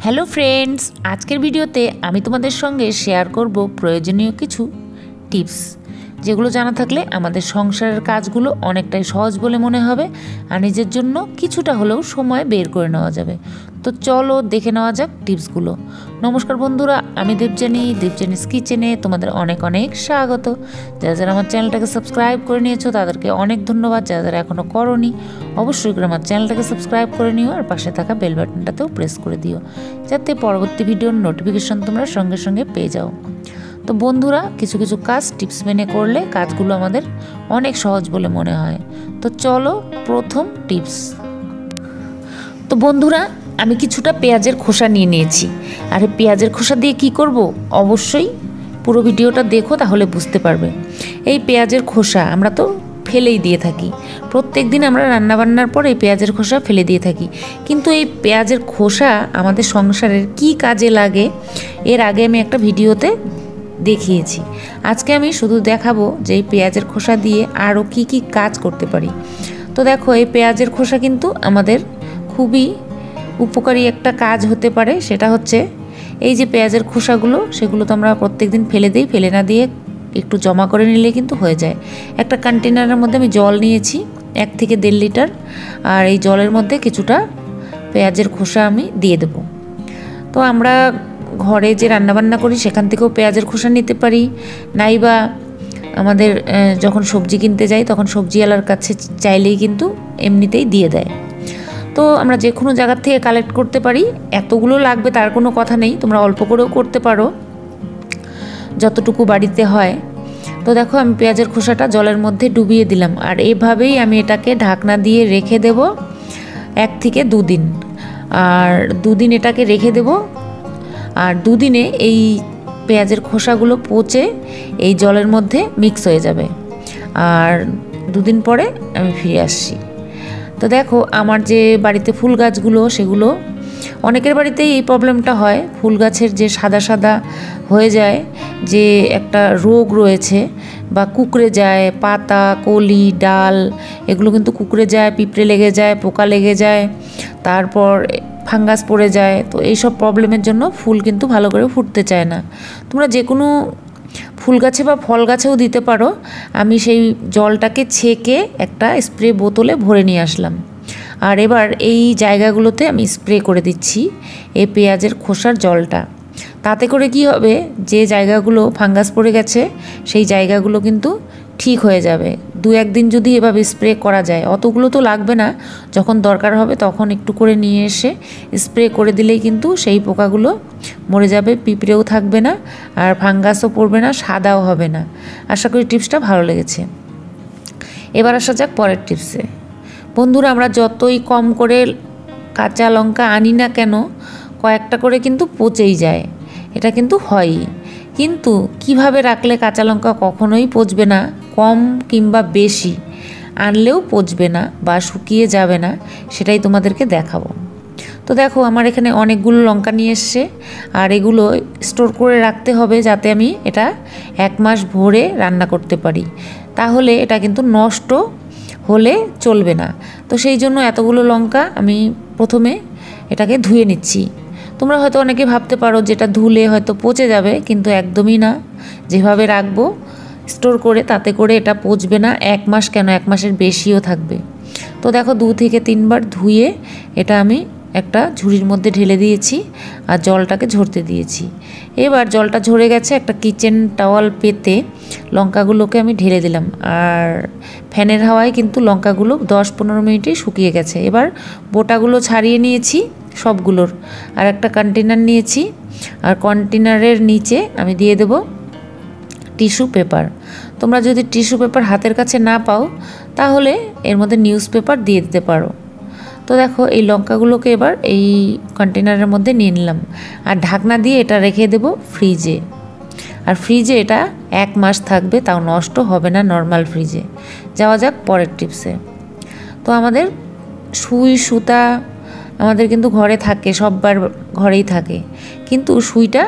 Hello friends, আজকের ভিডিওতে আমি তোমাদের সঙ্গে শেয়ার করব প্রয়োজনীয় কিছু টিপস, যেগুলো জানা থাকলে আমাদের সংসারের কাজগুলো অনেকটাই সহজ বলে মনে হবে আর নিজের জন্য কিছুটা হলেও সময় বের করে নেওয়া যাবে। তো চলো দেখে নেওয়া যাক টিপসগুলো। নমস্কার বন্ধুরা, আমি দেবজানিস কিচেনে তোমাদের অনেক অনেক স্বাগত। যারা যারা আমার চ্যানেলটাকে সাবস্ক্রাইব করে নিয়েছো তাদেরকে অনেক ধন্যবাদ। যারা যারা এখনও করোনি অবশ্যই করে আমার চ্যানেলটাকে সাবস্ক্রাইব করে নিও আর পাশে থাকা বেল বাটনটাতেও প্রেস করে দিও, যাতে পরবর্তী ভিডিওর নোটিফিকেশন তোমরা সঙ্গে সঙ্গে পেয়ে যাও। তো বন্ধুরা, কিছু কিছু কাজ টিপস মেনে করলে কাজগুলো আমাদের অনেক সহজ বলে মনে হয়। তো চলো প্রথম টিপস। তো বন্ধুরা, আমি কিছুটা পেঁয়াজের খোসা নিয়ে নিয়েছি। আর পেঁয়াজের খোসা দিয়ে কি করব অবশ্যই পুরো ভিডিওটা দেখো, তাহলে বুঝতে পারবে। এই পেঁয়াজের খোসা আমরা তো ফেলেই দিয়ে থাকি, প্রত্যেক দিন আমরা রান্নাবান্নার পর এই পেঁয়াজের খোসা ফেলে দিয়ে থাকি। কিন্তু এই পেঁয়াজের খোসা আমাদের সংসারের কি কাজে লাগে এর আগে আমি একটা ভিডিওতে দেখিয়েছি। আজকে আমি শুধু দেখাবো যে এই পেঁয়াজের খোসা দিয়ে আরও কি কি কাজ করতে পারি। তো দেখো, এই পেঁয়াজের খোসা কিন্তু আমাদের খুবই উপকারী একটা কাজ হতে পারে। সেটা হচ্ছে এই যে পেঁয়াজের খোসাগুলো, সেগুলো তো আমরা প্রত্যেকদিন ফেলে দিই, ফেলে না দিয়ে একটু জমা করে নিলে কিন্তু হয়ে যায়। একটা কন্টেনারের মধ্যে আমি জল নিয়েছি 1 থেকে 1.5 লিটার, আর এই জলের মধ্যে কিছুটা পেঁয়াজের খোসা আমি দিয়ে দেব। তো আমরা ঘরে যে রান্নাবান্না করি সেখান থেকেও পেঁয়াজের খোসা নিতে পারি, নাইবা আমাদের যখন সবজি কিনতে যাই তখন সবজিওয়ালার কাছে চাইলেই কিন্তু এমনিতেই দিয়ে দেয়। তো আমরা যে কোনো জায়গার থেকে কালেক্ট করতে পারি। এতগুলো লাগবে তার কোনো কথা নেই, তোমরা অল্প করেও করতে পারো যতটুকু বাড়িতে হয়। তো দেখো, আমি পেঁয়াজের খোসাটা জলের মধ্যে ডুবিয়ে দিলাম, আর এভাবেই আমি এটাকে ঢাকনা দিয়ে রেখে দেব 1 থেকে 2 দিন। আর 2 দিন এটাকে রেখে দেব, আর 2 দিনে এই পেঁয়াজের খোসাগুলো পচে এই জলের মধ্যে মিক্স হয়ে যাবে। আর 2 দিন পরে আমি ফিরে আসছি। তো দেখো, আমার যে বাড়িতে ফুল গাছগুলো, সেগুলো অনেকের বাড়িতেই এই প্রবলেমটা হয়। ফুল গাছের যে সাদা সাদা হয়ে যায়, যে একটা রোগ রয়েছে, বা কুকড়ে যায় পাতা, কলি, ডাল, এগুলো কিন্তু কুকড়ে যায়, পিঁপড়ে লেগে যায়, পোকা লেগে যায়, তারপর ফাঙ্গাস পড়ে যায়। তো এইসব প্রবলেমের জন্য ফুল কিন্তু ভালো করে ফুটতে চায় না। তোমরা যে কোনো ফুল গাছে বা ফল গাছেও দিতে পারো। আমি সেই জলটাকে ছেঁকে একটা স্প্রে বোতলে ভরে নিয়ে আসলাম, আর এবার এই জায়গাগুলোতে আমি স্প্রে করে দিচ্ছি এই পেঁয়াজের খোসার জলটা। তাতে করে কি হবে, যে জায়গাগুলো ফাঙ্গাস পড়ে গেছে সেই জায়গাগুলো কিন্তু ঠিক হয়ে যাবে। 2-1 দিন যদি এভাবে স্প্রে করা যায়, অতগুলো তো লাগবে না, যখন দরকার হবে তখন একটু করে নিয়ে এসে স্প্রে করে দিলেই কিন্তু সেই পোকাগুলো মরে যাবে, পিঁপড়েও থাকবে না, আর ফাঙ্গাসও পড়বে না, সাদাও হবে না। আশা করি টিপসটা ভালো লেগেছে। এবার আসা যাক পরের টিপসে। বন্ধুরা, আমরা যতই কম করে কাঁচা লঙ্কা আনি না কেন, কয়েকটা করে কিন্তু পচেই যায়, এটা কিন্তু হয়ই। কিন্তু কিভাবে রাখলে কাঁচা লঙ্কা কখনোই পচবে না, কম কিংবা বেশি আনলেও পচবে না বা শুকিয়ে যাবে না, সেটাই তোমাদেরকে দেখাবো। তো দেখো, আমার এখানে অনেকগুলো লঙ্কা নিয়ে এসছে, আর এগুলো স্টোর করে রাখতে হবে যাতে আমি এটা 1 মাস ভরে রান্না করতে পারি। তাহলে এটা কিন্তু নষ্ট হলে চলবে না। তো সেই জন্য এতগুলো লঙ্কা আমি প্রথমে এটাকে ধুয়ে নিচ্ছি। তোমরা হয়তো অনেকে ভাবতে পারো যেটা ধুলে হয়তো পচে যাবে, কিন্তু একদমই না। যেভাবে রাখবো স্টোর করে, তাতে করে এটা পচবে না। 1 মাস কেন, 1 মাসের বেশিও থাকবে। তো দেখো, 2 থেকে 3 বার ধুয়ে এটা আমি একটা ঝুড়ির মধ্যে ঢেলে দিয়েছি, আর জলটাকে ঝরতে দিয়েছি। এবার জলটা ঝরে গেছে, একটা কিচেন টাওয়াল পেতে লঙ্কাগুলোকে আমি ঢেলে দিলাম, আর ফ্যানের হাওয়ায় কিন্তু লঙ্কাগুলো 10-15 মিনিটেই শুকিয়ে গেছে। এবার বোটাগুলো ছাড়িয়ে নিয়েছি সবগুলোর, আর একটা কন্টেনার নিয়েছি, আর কন্টেনারের নিচে আমি দিয়ে দেব টিস্যু পেপার। তোমরা যদি টিস্যু পেপার হাতের কাছে না পাও, তাহলে এর মধ্যে নিউজ পেপার দিয়ে দিতে পারো। তো দেখো, এই লঙ্কাগুলোকে এবার এই কন্টেনারের মধ্যে নিয়ে নিলাম, আর ঢাকনা দিয়ে এটা রেখে দেব ফ্রিজে। আর ফ্রিজে এটা 1 মাস থাকবে, তাও নষ্ট হবে না নর্মাল ফ্রিজে। যাওয়া যাক পরের টিপসে। তো আমাদের সুই সুতা আমাদের কিন্তু ঘরে থাকে, সববার ঘরেই থাকে, কিন্তু সুইটা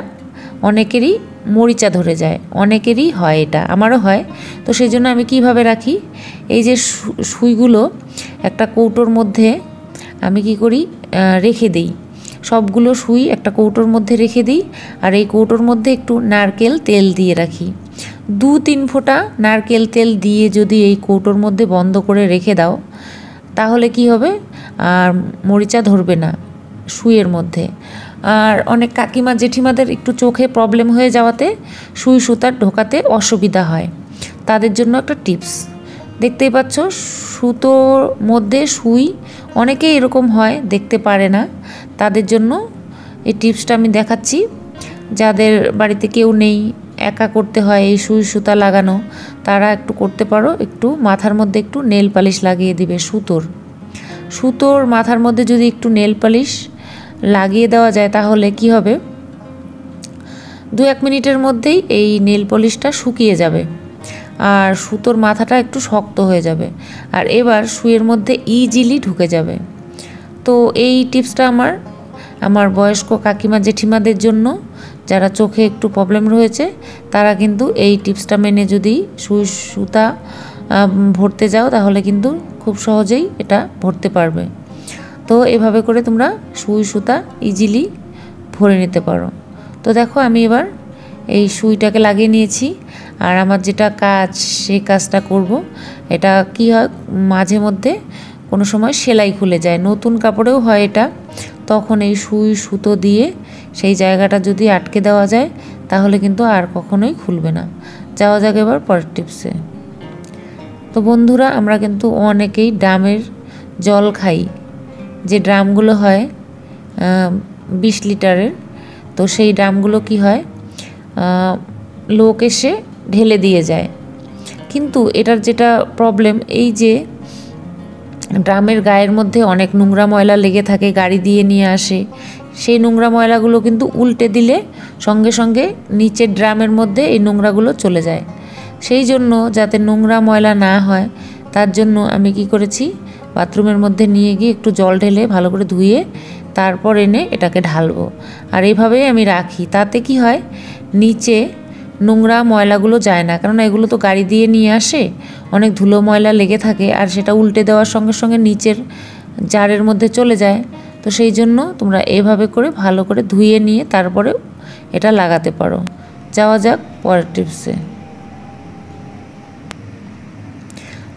অনেকেরই মরিচা ধরে যায়, অনেকেরই হয়, এটা আমারও হয়। তো সেই জন্য আমি কিভাবে রাখি, এই যে সুইগুলো একটা কৌটোর মধ্যে আমি কি করি রেখে দিই। সবগুলো সুই একটা কৌটোর মধ্যে রেখে দিই, আর এই কৌটোর মধ্যে একটু নারকেল তেল দিয়ে রাখি। 2-3 ফোঁটা নারকেল তেল দিয়ে যদি এই কৌটোর মধ্যে বন্ধ করে রেখে দাও, তাহলে কি হবে, আর মরিচা ধরবে না সুইয়ের মধ্যে। আর অনেক কাকিমা জেঠিমাদের একটু চোখে প্রবলেম হয়ে যাওয়াতে সুই সুতার ঢোকাতে অসুবিধা হয়, তাদের জন্য একটা টিপস। দেখতেই পাচ্ছ সুতোর মধ্যে সুই অনেকেই এরকম হয় দেখতে পারে না, তাদের জন্য এই টিপসটা আমি দেখাচ্ছি। যাদের বাড়িতে কেউ নেই, একা করতে হয় এই সুই সুতা লাগানো, তারা একটু করতে পারো। একটু মাথার মধ্যে একটু নেল পালিশ লাগিয়ে দিবে। সুতোর মাথার মধ্যে যদি একটু নেল পালিশ লাগিয়ে দেওয়া যায়, তাহলে কি হবে, 2-1 মিনিটের মধ্যেই এই নেল পলিশটা শুকিয়ে যাবে আর সুতোর মাথাটা একটু শক্ত হয়ে যাবে, আর এবার সুইয়ের মধ্যে ইজিলি ঢুকে যাবে। তো এই টিপসটা আমার বয়স্ক কাকিমা জেঠিমাদের জন্য, যারা চোখে একটু প্রবলেম রয়েছে, তারা কিন্তু এই টিপসটা মেনে যদি সুই সুতা ভরতে যাও, তাহলে কিন্তু খুব সহজেই এটা ভরতে পারবে। তো এভাবে করে তোমরা সুই সুতা ইজিলি ভরে নিতে পারো। তো দেখো আমি এবার এই সুইটাকে লাগিয়ে নিয়েছি, আর আমার যেটা কাজ সেই কাজটা করব। এটা কি হয়, মাঝে মধ্যে কোনো সময় সেলাই খুলে যায়, নতুন কাপড়েও হয় এটা, তখন এই সুই সুতো দিয়ে সেই জায়গাটা যদি আটকে দেওয়া যায়, তাহলে কিন্তু আর কখনোই খুলবে না। যাওয়া যাক এবার পরের টিপসে। তো বন্ধুরা, আমরা কিন্তু অনেকেই ড্রামের জল খাই, যে ড্রামগুলো হয় 20 লিটারের, তো সেই ড্রামগুলো কি হয়, লোক এসে ঢেলে দিয়ে যায়। কিন্তু এটার যেটা প্রবলেম, এই যে ড্রামের গায়ের মধ্যে অনেক নোংরা ময়লা লেগে থাকে, গাড়ি দিয়ে নিয়ে আসে, সেই নোংরা ময়লাগুলো কিন্তু উল্টে দিলে সঙ্গে সঙ্গে নিচের ড্রামের মধ্যে এই নোংরাগুলো চলে যায়। সেই জন্য যাতে নোংরা ময়লা না হয়, তার জন্য আমি কি করেছি, বাথরুমের মধ্যে নিয়ে গিয়ে একটু জল ঢেলে ভালো করে ধুয়ে তারপর এনে এটাকে ঢালবো, আর এইভাবেই আমি রাখি। তাতে কি হয়, নিচে নোংরা ময়লাগুলো যায় না, কারণ এগুলো তো গাড়ি দিয়ে নিয়ে আসে, অনেক ধুলো ময়লা লেগে থাকে, আর সেটা উল্টে দেওয়ার সঙ্গে সঙ্গে নিচের জারের মধ্যে চলে যায়। তো সেই জন্য তোমরা এভাবে করে ভালো করে ধুয়ে নিয়ে তারপরে এটা লাগাতে পারো। যাওয়া যাক পরের টিপসে।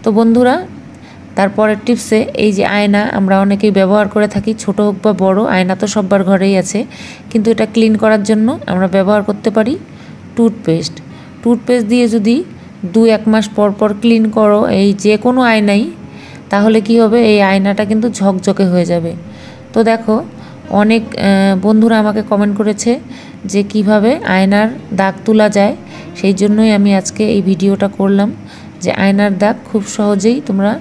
তো বন্ধুরা, তারপরের টিপসে এই যে আয়না আমরা অনেকেই ব্যবহার করে থাকি, ছোট হোক বা বড়, আয়না তো সবার ঘরেই আছে, কিন্তু এটা ক্লিন করার জন্য আমরা ব্যবহার করতে পারি টুথপেস্ট দিয়ে যদি 2-1 মাস পর পর ক্লিন করো এই যে কোনো আয়নাই, তাহলে কি হবে, এই আয়নাটা কিন্তু ঝকঝকে হয়ে যাবে। তো দেখো অনেক বন্ধুরা আমাকে কমেন্ট করেছে যে কিভাবে আয়নার দাগ তোলা যায়, সেই জন্যই আমি আজকে এই ভিডিওটা করলাম, যে আয়নার দাগ খুব সহজেই তোমরা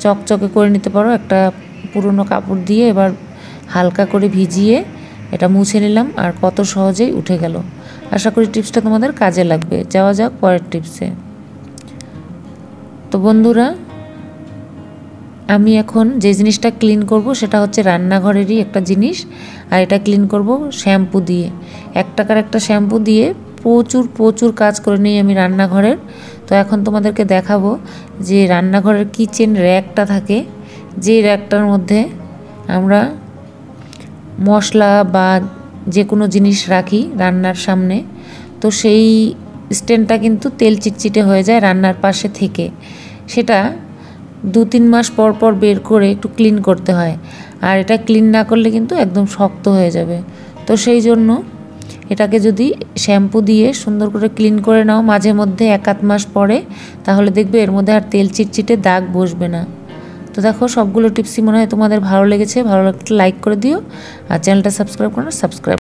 চকচকে করে নিতে পারো। একটা পুরনো কাপড় দিয়ে এবার হালকা করে ভিজিয়ে এটা মুছে নিলাম, আর কত সহজেই উঠে গেল। আশা করি টিপসটা তোমাদের কাজে লাগবে। যাওয়া যাক পরের টিপসে। তো বন্ধুরা, আমি এখন যে জিনিসটা ক্লিন করব সেটা হচ্ছে রান্নাঘরেরই একটা জিনিস, আর এটা ক্লিন করব শ্যাম্পু দিয়ে। 1 টাকার একটা শ্যাম্পু দিয়ে প্রচুর কাজ করে নিই আমি রান্নাঘরের। তো এখন তোমাদেরকে দেখাবো যে রান্নাঘরের কিচেন র্যাকটা থাকে, যে র্যাকটার মধ্যে আমরা মশলা বা যে কোনো জিনিস রাখি রান্নার সামনে, তো সেই স্ট্যান্ডটা কিন্তু তেল চিটচিটে হয়ে যায় রান্নার পাশে থেকে। সেটা 2-3 মাস পর পর বের করে একটু ক্লিন করতে হয়, আর এটা ক্লিন না করলে কিন্তু একদম শক্ত হয়ে যাবে। তো সেই জন্য এটাকে যদি শ্যাম্পু দিয়ে সুন্দর করে ক্লিন করে নাও মাঝে মধ্যে 1-8 মাস পরে, তাহলে দেখবে এর মধ্যে আর তেল চিটচিটে দাগ বসবে না। তো দেখো সবগুলো টিপসই মনে হয় তোমাদের ভালো লেগেছে। ভালো লাগলে লাইক করে দিও, আর চ্যানেলটা সাবস্ক্রাইব করো না, সাবস্ক্রাইব